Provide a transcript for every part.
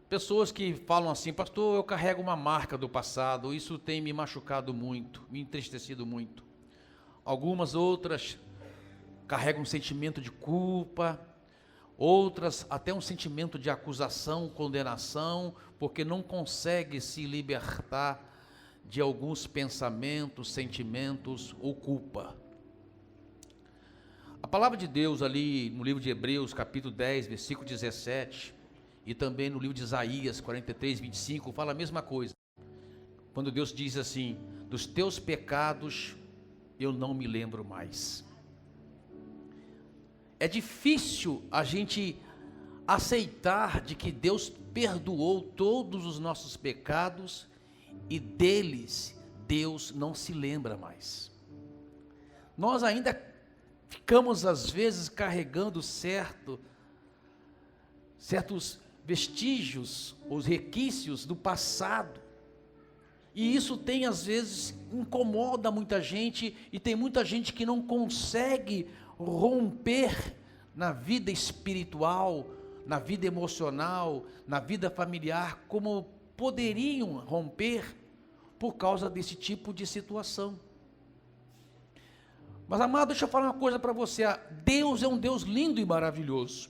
pessoas que falam assim: pastor, eu carrego uma marca do passado, isso tem me machucado muito, me entristecido muito. Algumas outras carregam um sentimento de culpa, outras até um sentimento de acusação, condenação, porque não consegue se libertar de alguns pensamentos, sentimentos ou culpa. A palavra de Deus ali no livro de Hebreus, capítulo 10, versículo 17, e também no livro de Isaías 43, 25, fala a mesma coisa. Quando Deus diz assim: dos teus pecados eu não me lembro mais. É difícil a gente aceitar de que Deus perdoou todos os nossos pecados e deles Deus não se lembra mais. Nós ainda ficamos às vezes carregando certos vestígios, os requisitos do passado. E isso tem às vezes incomoda muita gente, e tem muita gente que não consegue romper na vida espiritual, na vida emocional, na vida familiar, como poderiam romper por causa desse tipo de situação. Mas, amado, deixa eu falar uma coisa para você: Deus é um Deus lindo e maravilhoso.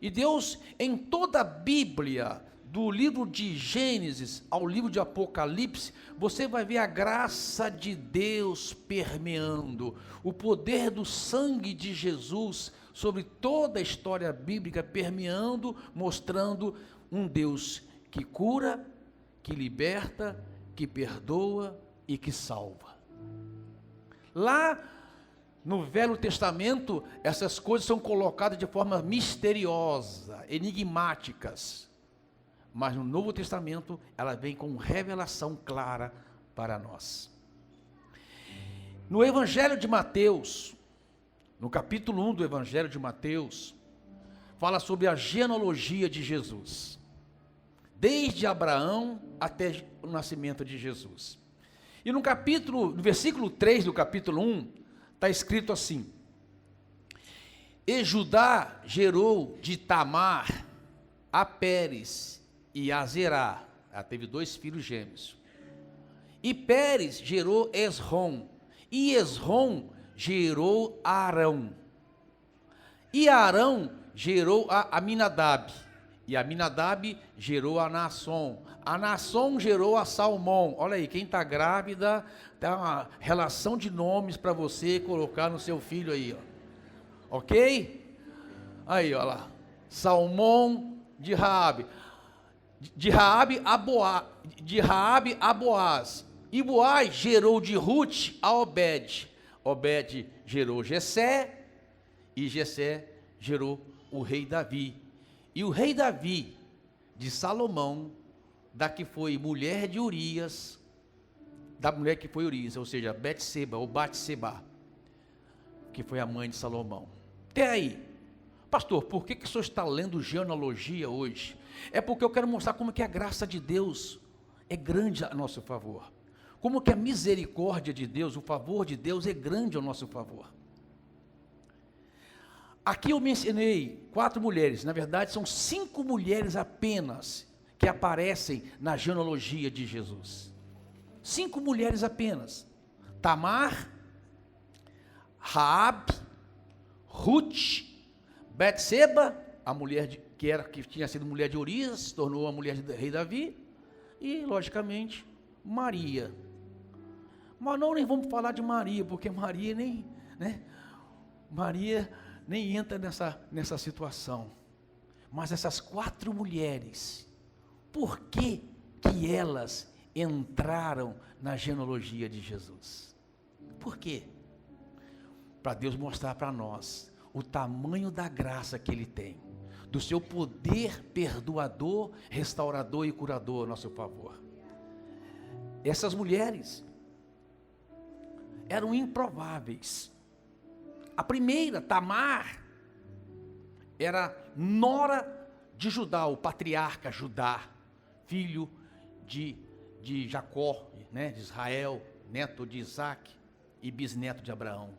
E Deus, em toda a Bíblia, do livro de Gênesis ao livro de Apocalipse, você vai ver a graça de Deus permeando, o poder do sangue de Jesus sobre toda a história bíblica, permeando, mostrando um Deus que cura, que liberta, que perdoa e que salva. Lá no Velho Testamento, essas coisas são colocadas de forma misteriosa, enigmáticas. Mas no Novo Testamento, ela vem com revelação clara para nós. No Evangelho de Mateus, no capítulo 1 do Evangelho de Mateus, fala sobre a genealogia de Jesus, desde Abraão até o nascimento de Jesus. E no versículo 3 do capítulo 1, está escrito assim: e Judá gerou de Tamar a Pérez e a Zerá. Ela teve 2 filhos gêmeos. E Pérez gerou Esrom, e Esrom gerou Arão. E Arão gerou a Aminadab, e Aminadab gerou a Naasson. A Naasson gerou a Salmão. Olha aí, quem está grávida, dá uma relação de nomes para você colocar no seu filho aí, ó. Ok? Aí, olha lá. Salmão de Raabe. De Raabe a Boaz. E Boaz gerou de Ruth a Obed. Obed gerou Jessé, e Jessé gerou o rei Davi. E o rei Davi, de Salomão, da que foi mulher de Urias, da mulher que foi Urias, ou seja, Betseba, ou Batseba, que foi a mãe de Salomão. Até aí. Pastor, por que o senhor está lendo genealogia hoje? É porque eu quero mostrar como que a graça de Deus é grande a nosso favor. Como que a misericórdia de Deus, o favor de Deus é grande ao nosso favor. Aqui eu mencionei 4 mulheres, na verdade são 5 mulheres apenas que aparecem na genealogia de Jesus. 5 mulheres apenas: Tamar, Raabe, Ruth, Betseba, a mulher que tinha sido mulher de Urias, se tornou a mulher do rei Davi, e logicamente Maria. Mas não nem vamos falar de Maria, porque Maria Maria nem entra nessa situação. Mas essas 4 mulheres, por que elas entraram na genealogia de Jesus? Por quê? Para Deus mostrar para nós o tamanho da graça que Ele tem, do seu poder perdoador, restaurador e curador a nosso favor. Essas mulheres eram improváveis. A primeira, Tamar, era nora de Judá, o patriarca Judá, filho de Jacó, de Israel, neto de Isaac e bisneto de Abraão.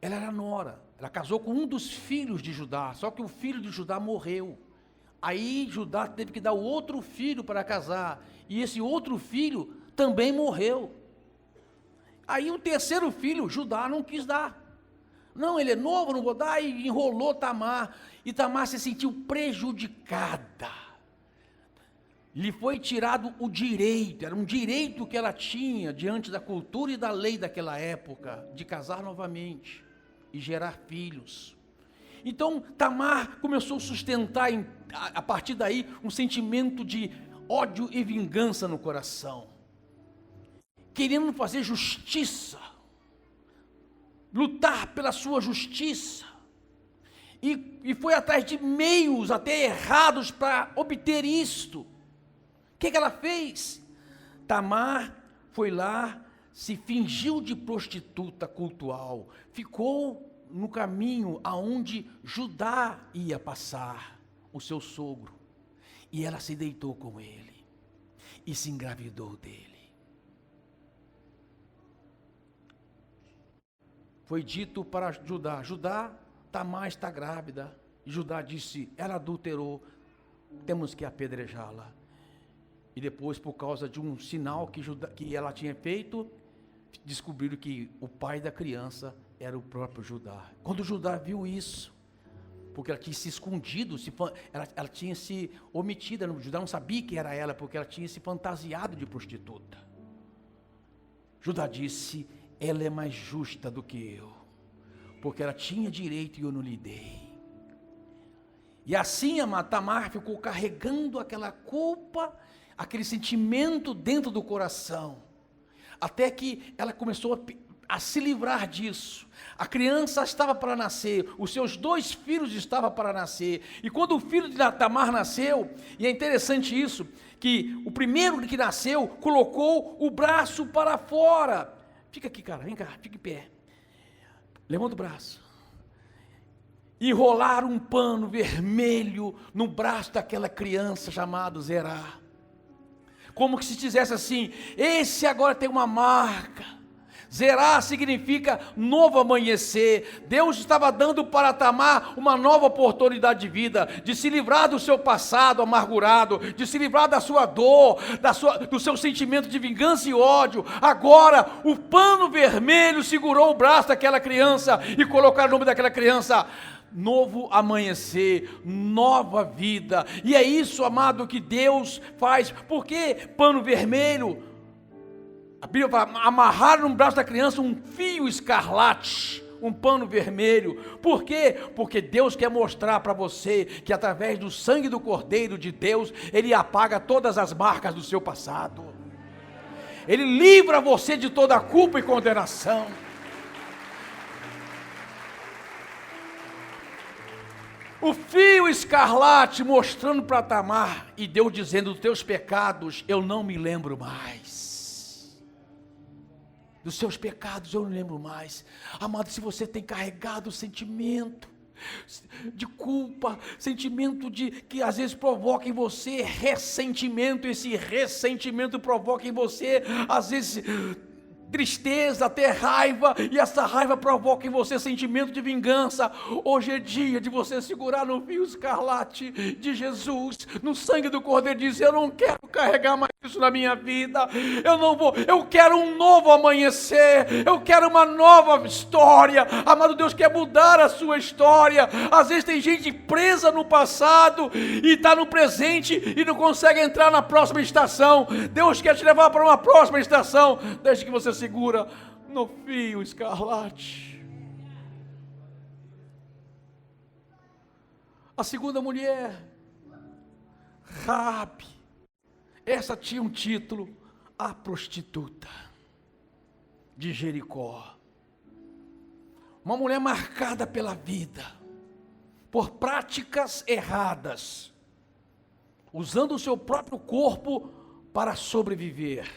Ela era nora, ela casou com um dos filhos de Judá, só que o filho de Judá morreu, Aí Judá teve que dar o outro filho para casar, e esse outro filho também morreu. Aí o terceiro filho, Judá não quis dar. Não, ele é novo, não vou dar, e enrolou Tamar, e Tamar se sentiu prejudicada. Lhe foi tirado o direito, era um direito que ela tinha diante da cultura e da lei daquela época, de casar novamente e gerar filhos. Então Tamar começou a sustentar, a partir daí, um sentimento de ódio e vingança no coração, querendo fazer justiça, lutar pela sua justiça, e foi atrás de meios até errados para obter isto. O que ela fez? Tamar foi lá, se fingiu de prostituta cultual, ficou no caminho aonde Judá ia passar, o seu sogro, e ela se deitou com ele, e se engravidou dele. Foi dito para Judá: Judá, Tamar está grávida. E Judá disse: ela adulterou, temos que apedrejá-la. E depois, por causa de um sinal que ela tinha feito, descobriram que o pai da criança era o próprio Judá. Quando Judá viu isso, porque ela tinha se escondido, ela tinha se omitido, Judá não sabia que era ela, porque ela tinha se fantasiado de prostituta. Judá disse: ela é mais justa do que eu, porque ela tinha direito e eu não lhe dei. E assim a Tamar ficou carregando aquela culpa, aquele sentimento dentro do coração, até que ela começou a se livrar disso. A criança estava para nascer, os seus 2 filhos estavam para nascer, e quando o filho de Tamar nasceu, e é interessante isso, que o primeiro que nasceu colocou o braço para fora. Fica aqui, cara, vem cá, fica em pé, levanta o braço. Enrolaram um pano vermelho no braço daquela criança chamada Zerá, como que se dissesse assim: esse agora tem uma marca. Zerá significa novo amanhecer. Deus estava dando para Tamar uma nova oportunidade de vida, de se livrar do seu passado amargurado, de se livrar da sua dor, do seu sentimento de vingança e ódio. Agora o pano vermelho segurou o braço daquela criança e colocaram o nome daquela criança: novo amanhecer, nova vida. E é isso, amado, que Deus faz. Por que pano vermelho? A Bíblia fala: amarrar no braço da criança um fio escarlate, um pano vermelho. Por quê? Porque Deus quer mostrar para você que através do sangue do Cordeiro de Deus, Ele apaga todas as marcas do seu passado. Ele livra você de toda a culpa e condenação. O fio escarlate mostrando para Tamar, e Deus dizendo: dos teus pecados eu não me lembro mais. Dos seus pecados eu não lembro mais. Amado, se você tem carregado o sentimento de culpa, sentimento que às vezes provoca em você ressentimento, esse ressentimento provoca em você às vezes tristeza, até raiva, e essa raiva provoca em você sentimento de vingança. Hoje é dia de você segurar no fio escarlate de Jesus, no sangue do Cordeiro, e dizer: eu não quero carregar mais isso na minha vida, eu quero um novo amanhecer, eu quero uma nova história. Amado, Deus quer mudar a sua história. Às vezes tem gente presa no passado e está no presente e não consegue entrar na próxima estação. Deus quer te levar para uma próxima estação, desde que você segura no fio escarlate. A segunda mulher, Raabe, essa tinha um título: a prostituta de Jericó. Uma mulher marcada pela vida, por práticas erradas, usando o seu próprio corpo para sobreviver.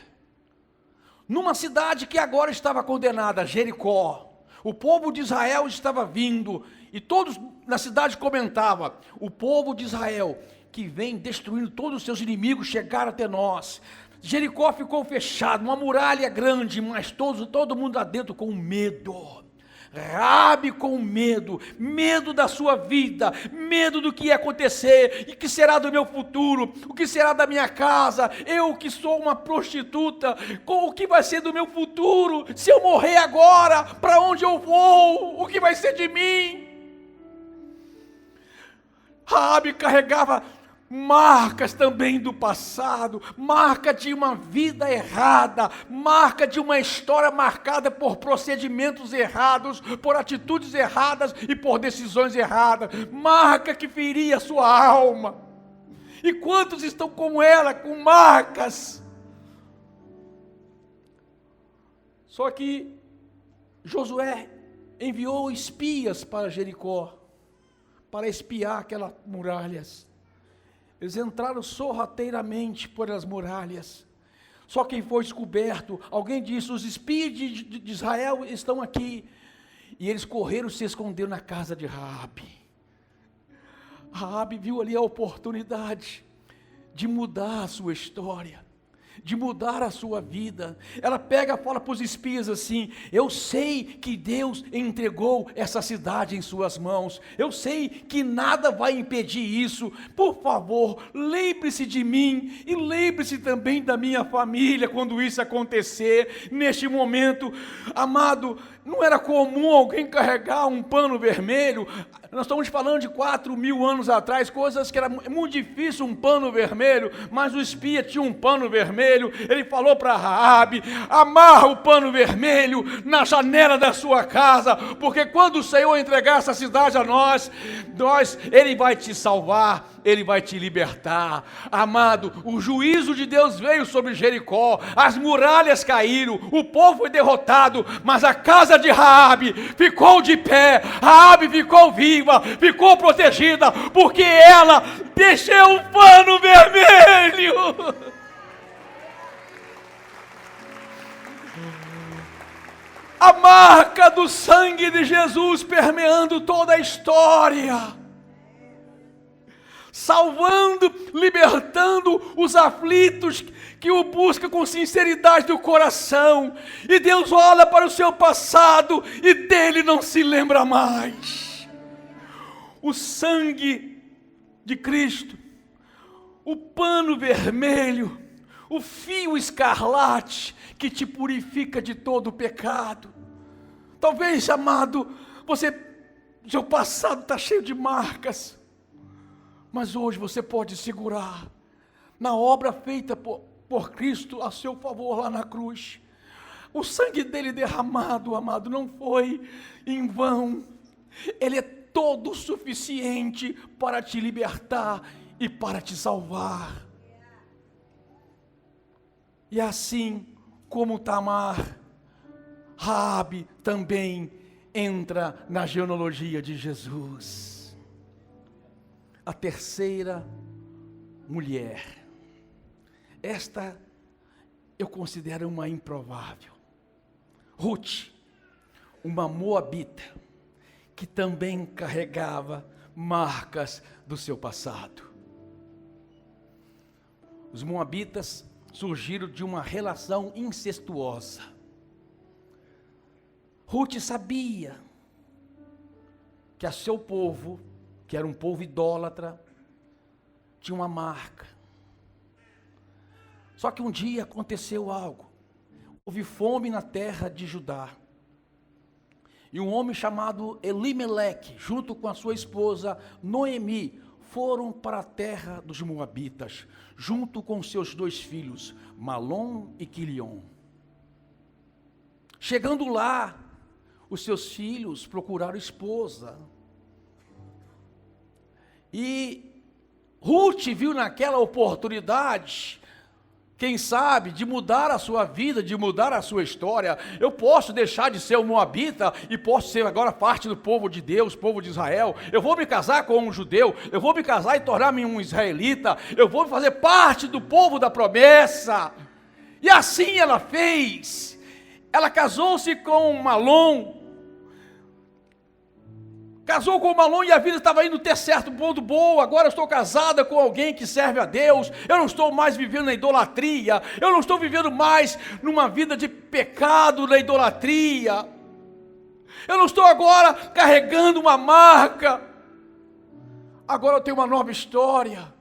Numa cidade que agora estava condenada, Jericó, o povo de Israel estava vindo, e todos na cidade comentavam: o povo de Israel que vem destruindo todos os seus inimigos chegaram até nós. Jericó ficou fechado, uma muralha grande, mas todo mundo lá dentro com medo. Raabe com medo da sua vida, medo do que ia acontecer, e que será do meu futuro, o que será da minha casa, eu que sou uma prostituta, o que vai ser do meu futuro, se eu morrer agora, para onde eu vou, o que vai ser de mim? Raabe carregava marcas também do passado, marca de uma vida errada, marca de uma história marcada por procedimentos errados, por atitudes erradas e por decisões erradas, marca que feria a sua alma. E quantos estão como ela, com marcas? Só que Josué enviou espias para Jericó, para espiar aquelas muralhas. Eles entraram sorrateiramente por as muralhas. Só quem foi descoberto, alguém disse, os espias de Israel estão aqui. E eles correram e se esconderam na casa de Raabe. Raabe viu ali a oportunidade de mudar a sua história, de mudar a sua vida. Ela pega e fala para os espias assim: eu sei que Deus entregou essa cidade em suas mãos, eu sei que nada vai impedir isso, por favor, lembre-se de mim, e lembre-se também da minha família, quando isso acontecer. Neste momento, amado, não era comum alguém carregar um pano vermelho. Nós estamos falando de 4.000 anos atrás, coisas que era muito difícil um pano vermelho, mas o espia tinha um pano vermelho. Ele falou para Raabe: amarra o pano vermelho na janela da sua casa, porque quando o Senhor entregar essa cidade a nós, Ele vai te salvar, Ele vai te libertar. Amado, o juízo de Deus veio sobre Jericó, as muralhas caíram, o povo foi derrotado, mas a casa de Raabe ficou de pé. Raabe ficou viva, ficou protegida, porque ela deixou o pano vermelho. A marca do sangue de Jesus permeando toda a história, salvando, libertando os aflitos que o buscam com sinceridade do coração. E Deus olha para o seu passado e dele não se lembra mais. O sangue de Cristo, o pano vermelho, o fio escarlate que te purifica de todo o pecado. Talvez, amado, seu passado está cheio de marcas, mas hoje você pode segurar na obra feita por Cristo a seu favor lá na cruz. O sangue dele derramado, amado, não foi em vão. Ele é todo suficiente para te libertar e para te salvar. E assim como Tamar, Raabe também entra na genealogia de Jesus. A terceira mulher, esta eu considero uma improvável. Ruth, uma moabita, que também carregava marcas do seu passado. Os moabitas surgiram de uma relação incestuosa. Ruth sabia que a seu povo, que era um povo idólatra, tinha uma marca. Só que um dia aconteceu algo. Houve fome na terra de Judá. E um homem chamado Elimeleque, junto com a sua esposa Noemi, foram para a terra dos Moabitas, junto com seus 2 filhos, Malom e Quilion. Chegando lá, os seus filhos procuraram esposa. E Ruth viu naquela oportunidade, quem sabe, de mudar a sua vida, de mudar a sua história. Eu posso deixar de ser um moabita e posso ser agora parte do povo de Deus, povo de Israel. Eu vou me casar com um judeu, eu vou me casar e tornar-me um israelita, eu vou fazer parte do povo da promessa. E assim ela fez. Ela casou-se com Malom. Casou com o Malom e a vida estava indo ter certo ponto bom. Agora eu estou casada com alguém que serve a Deus. Eu não estou mais vivendo na idolatria. Eu não estou vivendo mais numa vida de pecado na idolatria. Eu não estou agora carregando uma marca. Agora eu tenho uma nova história.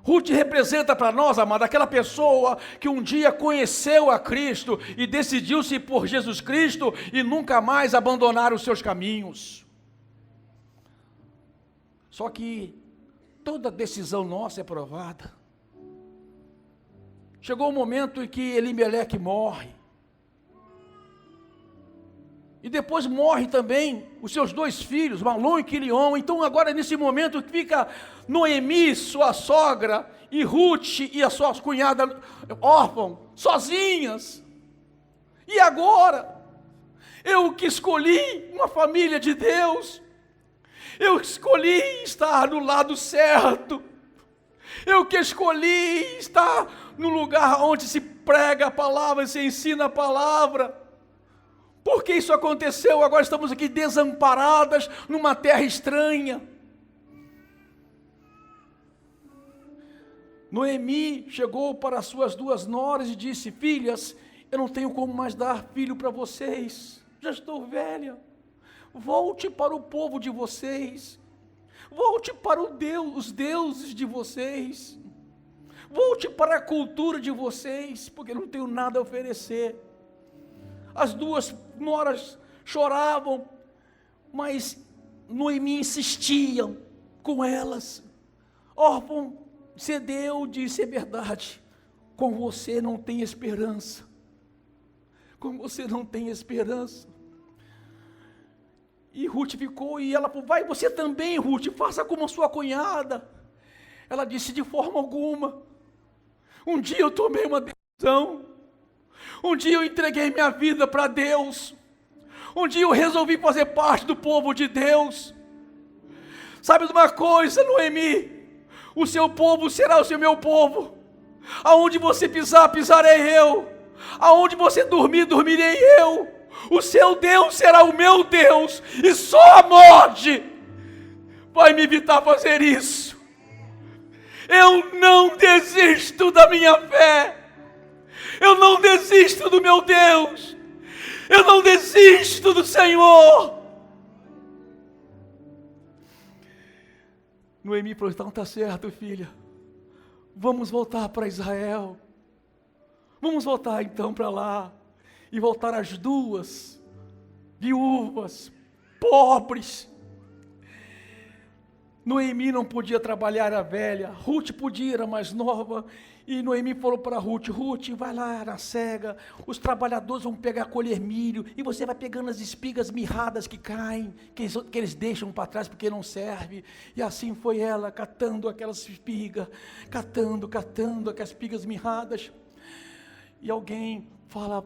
Ruth representa para nós, amada, aquela pessoa que um dia conheceu a Cristo e decidiu-se por Jesus Cristo e nunca mais abandonar os seus caminhos. Só que toda decisão nossa é provada. Chegou o momento em que Elimeleque morre. E depois morre também os seus 2 filhos, Malom e Quilion. Então agora nesse momento fica Noemi, sua sogra, e Ruth e a sua cunhada órfã, sozinhas. E agora? Eu que escolhi uma família de Deus. Eu escolhi estar no lado certo. Eu que escolhi estar no lugar onde se prega a palavra, se ensina a palavra. Por que isso aconteceu? Agora estamos aqui desamparadas numa terra estranha. Noemi chegou para as suas 2 noras e disse: filhas, eu não tenho como mais dar filho para vocês, já estou velha. Volte para o povo de vocês, volte para os deuses de vocês, volte para a cultura de vocês, porque eu não tenho nada a oferecer. As 2 noras choravam, mas Noemi insistia com elas. Órfã cedeu, disse: é verdade, com você não tem esperança, com você não tem esperança. E Ruth ficou, e ela falou: vai você também, Ruth, faça como a sua cunhada. Ela disse: de forma alguma. Um dia eu tomei uma decisão. Um dia eu entreguei minha vida para Deus. Um dia eu resolvi fazer parte do povo de Deus. Sabe de uma coisa, Noemi? O seu povo será o meu povo. Aonde você pisar, pisarei eu. Aonde você dormir, dormirei eu. O seu Deus será o meu Deus. E só a morte vai me evitar fazer isso. Eu não desisto da minha fé. Eu não desisto do meu Deus. Eu não desisto do Senhor. Noemi falou: então está certo, filha. Vamos voltar para Israel. Vamos voltar então para lá. E voltar as 2 viúvas, pobres. Noemi não podia trabalhar, era velha. Ruth podia, era mais nova. E Noemi falou para Ruth: Ruth, vai lá na cega, os trabalhadores vão colher milho, e você vai pegando as espigas mirradas que caem, que eles deixam para trás porque não serve. E assim foi ela, catando aquelas espigas, catando aquelas espigas mirradas. E alguém fala: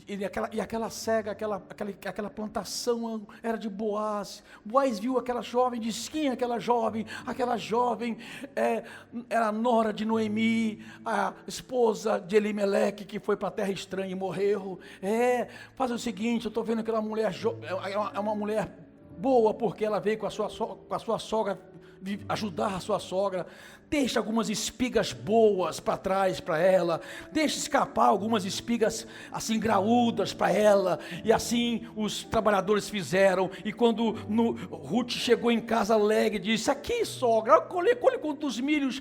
e aquela cega, aquela plantação era de Boaz. Boaz viu aquela jovem, disse: quem é aquela jovem? Aquela jovem era a nora de Noemi, a esposa de Elimeleque, que foi para a terra estranha e morreu. Faz o seguinte, eu estou vendo aquela mulher, é uma mulher boa, porque ela veio com a sua sogra, ajudar a sua sogra. Deixa algumas espigas boas para trás para ela, deixa escapar algumas espigas assim graúdas para ela. E assim os trabalhadores fizeram. E quando Ruth chegou em casa alegre, disse: aqui, sogra, colhe quantos milhos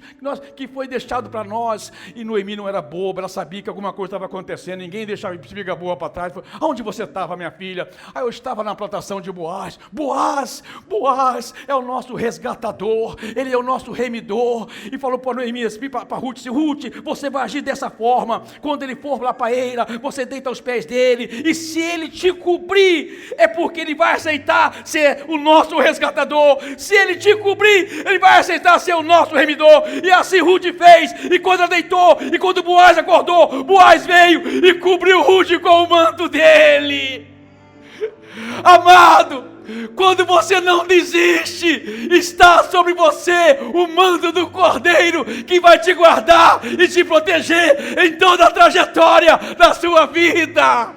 que foi deixado para nós. E Noemi não era boba, ela sabia que alguma coisa estava acontecendo. Ninguém deixava espiga boa para trás. Falou: aonde você estava, minha filha? Eu estava na plantação de Boaz. Boaz é o nosso resgatador, ele é o nosso remidor. E falou para Noemi, para Ruth: Ruth, você vai agir dessa forma. Quando ele for lá para a eira, você deita aos pés dele, e se ele te cobrir, é porque ele vai aceitar ser o nosso resgatador. Se ele te cobrir, ele vai aceitar ser o nosso remidor. E assim Ruth fez. E quando ela deitou, e quando Boaz acordou, Boaz veio e cobriu Ruth com o manto dele. Amado, quando você não desiste, está sobre você o manto do Cordeiro, que vai te guardar e te proteger em toda a trajetória da sua vida.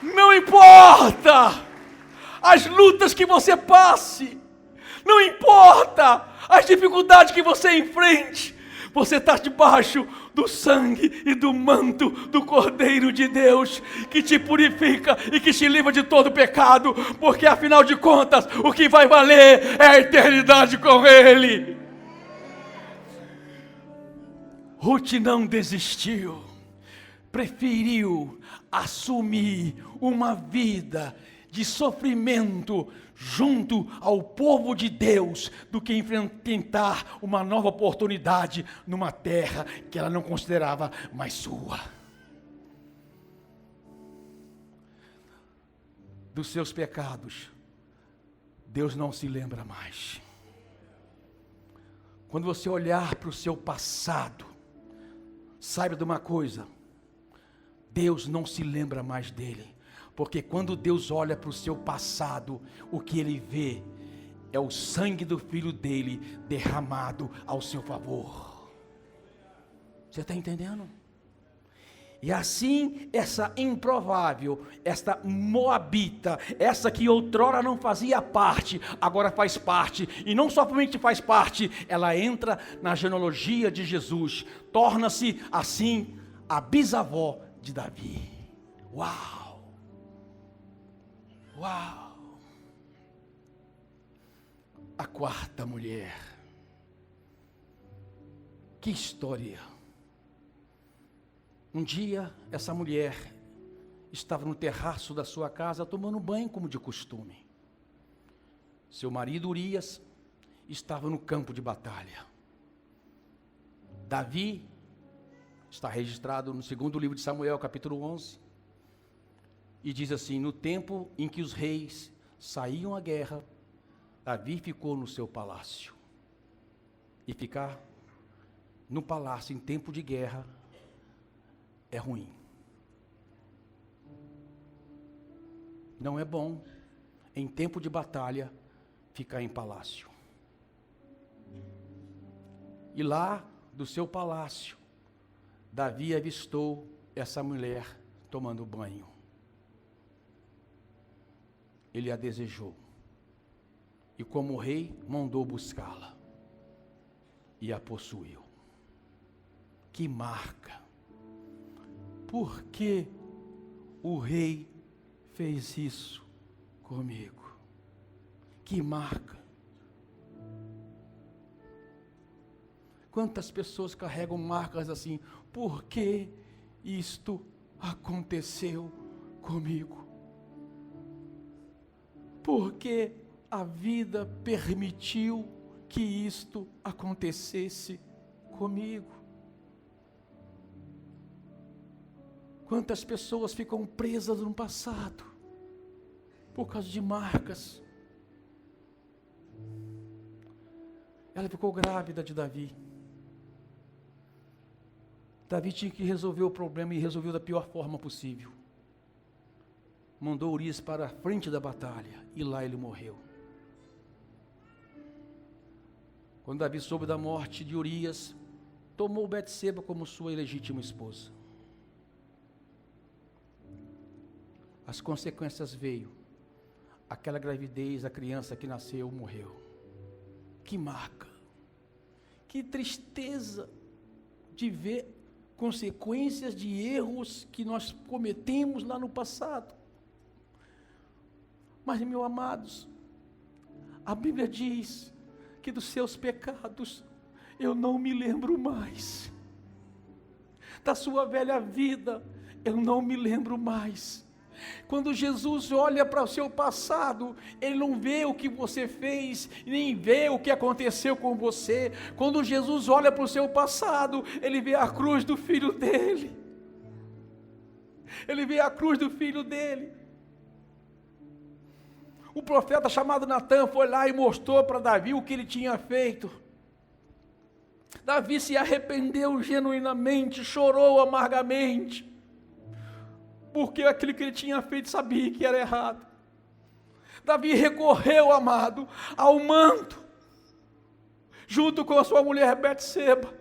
Não importa as lutas que você passe, não importa as dificuldades que você enfrente, Você está debaixo do sangue e do manto do Cordeiro de Deus, que te purifica e que te livra de todo pecado, porque afinal de contas, o que vai valer é a eternidade com Ele. Ruth não desistiu, preferiu assumir uma vida de sofrimento junto ao povo de Deus, do que enfrentar uma nova oportunidade numa terra que ela não considerava mais sua. Dos seus pecados, Deus não se lembra mais. Quando você olhar para o seu passado, saiba de uma coisa: Deus não se lembra mais dele. Porque quando Deus olha para o seu passado, o que Ele vê é o sangue do Filho dele derramado ao seu favor. Você está entendendo? E assim, essa improvável, esta moabita, essa que outrora não fazia parte, agora faz parte. E não somente faz parte, ela entra na genealogia de Jesus. Torna-se, assim, a bisavó de Davi. Uau! Uau! A quarta mulher. Que história! Um dia, essa mulher estava no terraço da sua casa tomando banho como de costume. Seu marido Urias estava no campo de batalha. Davi, está registrado no segundo livro de Samuel, capítulo 11, e diz assim: no tempo em que os reis saíam à guerra, Davi ficou no seu palácio. E ficar no palácio em tempo de guerra é ruim. Não é bom, em tempo de batalha, ficar em palácio. E lá, do seu palácio, Davi avistou essa mulher tomando banho. Ele a desejou. E como rei, mandou buscá-la. E a possuiu. Que marca! Por que o rei fez isso comigo? Que marca! Quantas pessoas carregam marcas assim? Por que isto aconteceu comigo? Porque a vida permitiu que isto acontecesse comigo. Quantas pessoas ficam presas no passado por causa de marcas? Ela ficou grávida de Davi. Davi tinha que resolver o problema e resolveu da pior forma possível. Mandou Urias para a frente da batalha e lá ele morreu. Quando Davi soube da morte de Urias, tomou Betseba como sua ilegítima esposa. As consequências veio. Aquela gravidez, a criança que nasceu morreu. Que marca! Que tristeza de ver consequências de erros que nós cometemos lá no passado. Mas, meus amados, a Bíblia diz que dos seus pecados eu não me lembro mais. Da sua velha vida eu não me lembro mais. Quando Jesus olha para o seu passado, Ele não vê o que você fez, nem vê o que aconteceu com você. Quando Jesus olha para o seu passado, Ele vê a cruz do Filho dele. Ele vê a cruz do Filho dele. O profeta chamado Natã foi lá e mostrou para Davi o que ele tinha feito. Davi se arrependeu genuinamente, chorou amargamente, porque aquilo que ele tinha feito sabia que era errado. Davi recorreu, amado, ao manto, junto com a sua mulher Betseba.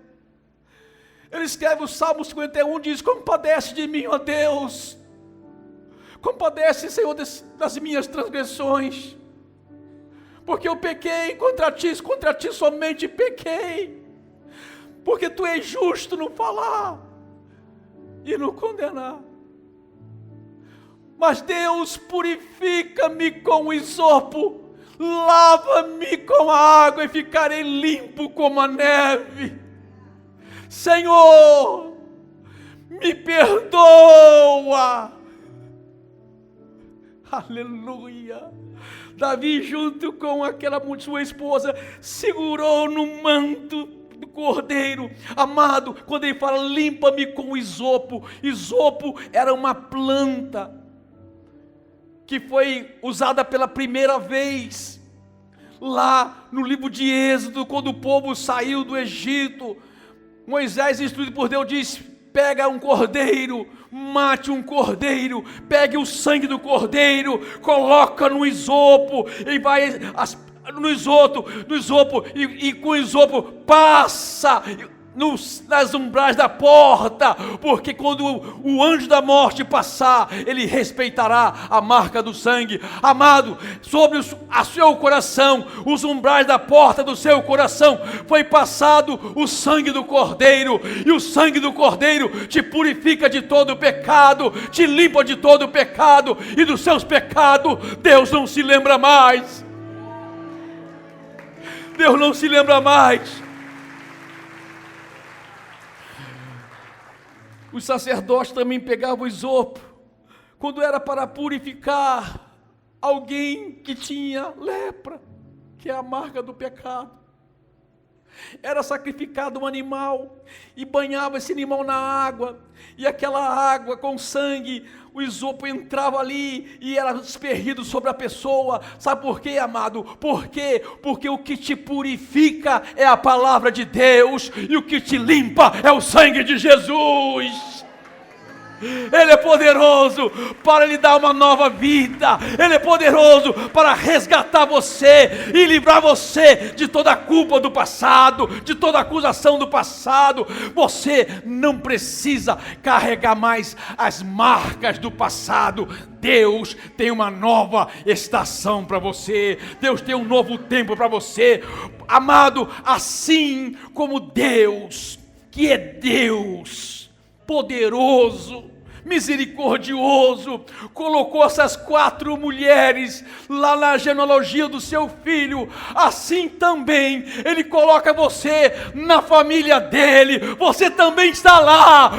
Ele escreve o Salmo 51, diz: compadece de mim, ó Deus, compadece, Senhor, das minhas transgressões, porque eu pequei contra ti somente pequei. porque tu és justo no falar e no condenar. Mas Deus, purifica-me com o hisopo, lava-me com a água e ficarei limpo como a neve. Senhor, me perdoa. Aleluia. Davi, junto com aquela sua esposa, segurou no manto do cordeiro. Amado, quando ele fala limpa-me com o hisopo, hisopo era uma planta que foi usada pela primeira vez lá no livro de Êxodo, quando o povo saiu do Egito. Moisés, instruído por Deus, diz: pega um cordeiro, mate um cordeiro, pegue o sangue do cordeiro, coloca no hisopo, e vai no isopo, e com o isopo passa nas umbrais da porta, porque quando o anjo da morte passar, ele respeitará a marca do sangue. Amado, sobre o seu coração, os umbrais da porta do seu coração, foi passado o sangue do cordeiro, e o sangue do cordeiro te purifica de todo o pecado, te limpa de todo o pecado, e dos seus pecados Deus não se lembra mais. Deus não se lembra mais. Os sacerdotes também pegavam o isopo quando era para purificar alguém que tinha lepra, que é a marca do pecado. Era sacrificado um animal e banhava esse animal na água, e aquela água com sangue, o isopo entrava ali e era esperrido sobre a pessoa. Sabe por quê, amado? Por quê? Porque o que te purifica é a palavra de Deus, e o que te limpa é o sangue de Jesus. Ele é poderoso para lhe dar uma nova vida. Ele é poderoso para resgatar você e livrar você de toda a culpa do passado, de toda a acusação do passado. Você não precisa carregar mais as marcas do passado. Deus tem uma nova estação para você. Deus tem um novo tempo para você. Amado, assim como Deus, que é Deus poderoso, misericordioso, colocou essas 4 mulheres lá na genealogia do seu filho, assim também Ele coloca você na família dele. Você também está lá,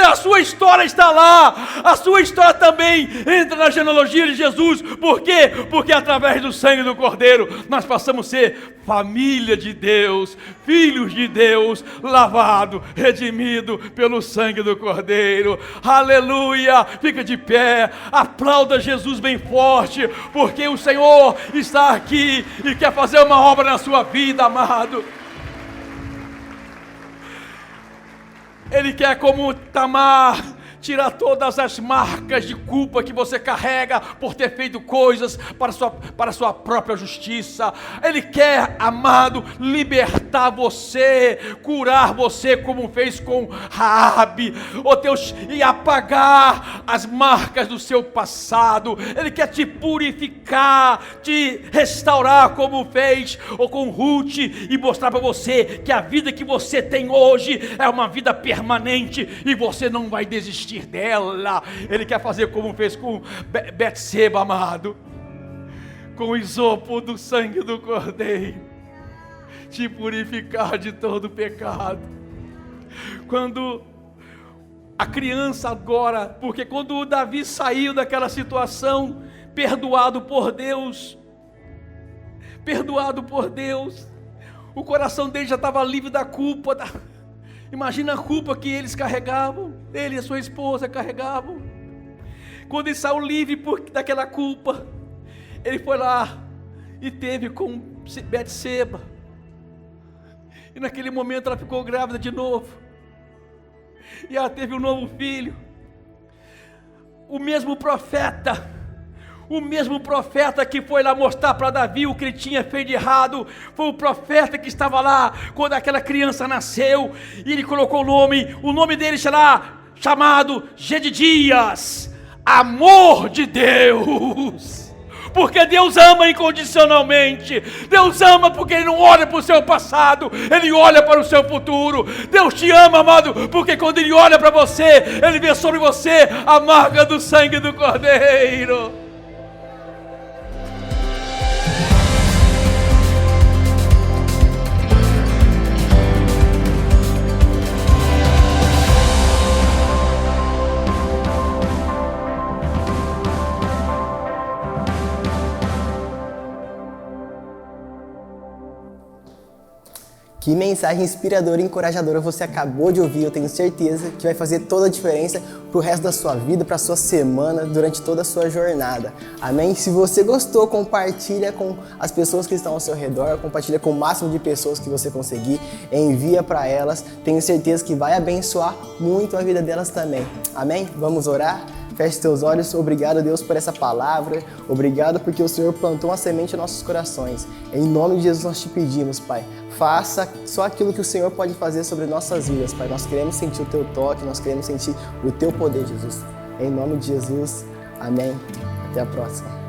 a sua história está lá, a sua história também entra na genealogia de Jesus. Por quê? Porque através do sangue do Cordeiro nós passamos a ser família de Deus, filhos de Deus, lavado, redimido pelo sangue do Cordeiro. Aleluia! Fica de pé, aplauda Jesus bem forte, porque o Senhor está aqui e quer fazer uma obra na sua vida, amado. Ele quer, como Tamar, tirar todas as marcas de culpa que você carrega por ter feito coisas para sua própria justiça. Ele quer, amado, libertar você, curar você, como fez com Raabe, ó Deus, e apagar as marcas do seu passado. Ele quer te purificar, te restaurar, como fez com Ruth, e mostrar para você que a vida que você tem hoje é uma vida permanente e você não vai desistir dela. Ele quer fazer como fez com Betseba, amado, com o isopo do sangue do Cordeiro, te purificar de todo pecado. Quando a criança agora, porque quando o Davi saiu daquela situação, perdoado por Deus, o coração dele já estava livre da culpa. Imagina a culpa que eles carregavam, ele e a sua esposa carregavam. Quando ele saiu livre daquela culpa, ele foi lá e teve com Betseba, e naquele momento ela ficou grávida de novo, e ela teve um novo filho. O mesmo profeta que foi lá mostrar para Davi o que ele tinha feito de errado, foi o profeta que estava lá quando aquela criança nasceu, e ele colocou o nome dele será chamado Jedidias, amor de Deus, porque Deus ama incondicionalmente. Deus ama porque Ele não olha para o seu passado, Ele olha para o seu futuro. Deus te ama, amado, porque quando Ele olha para você, Ele vê sobre você a marca do sangue do Cordeiro. Que mensagem inspiradora e encorajadora você acabou de ouvir. Eu tenho certeza que vai fazer toda a diferença pro resto da sua vida, pra sua semana, durante toda a sua jornada. Amém? Se você gostou, compartilha com as pessoas que estão ao seu redor, compartilha com o máximo de pessoas que você conseguir, envia para elas. Tenho certeza que vai abençoar muito a vida delas também. Amém? Vamos orar? Feche seus olhos. Obrigado, Deus, por essa palavra. Obrigado porque o Senhor plantou uma semente em nossos corações. Em nome de Jesus nós te pedimos, Pai. Faça só aquilo que o Senhor pode fazer sobre nossas vidas, Pai. Nós queremos sentir o Teu toque, nós queremos sentir o Teu poder, Jesus. Em nome de Jesus, amém. Até a próxima.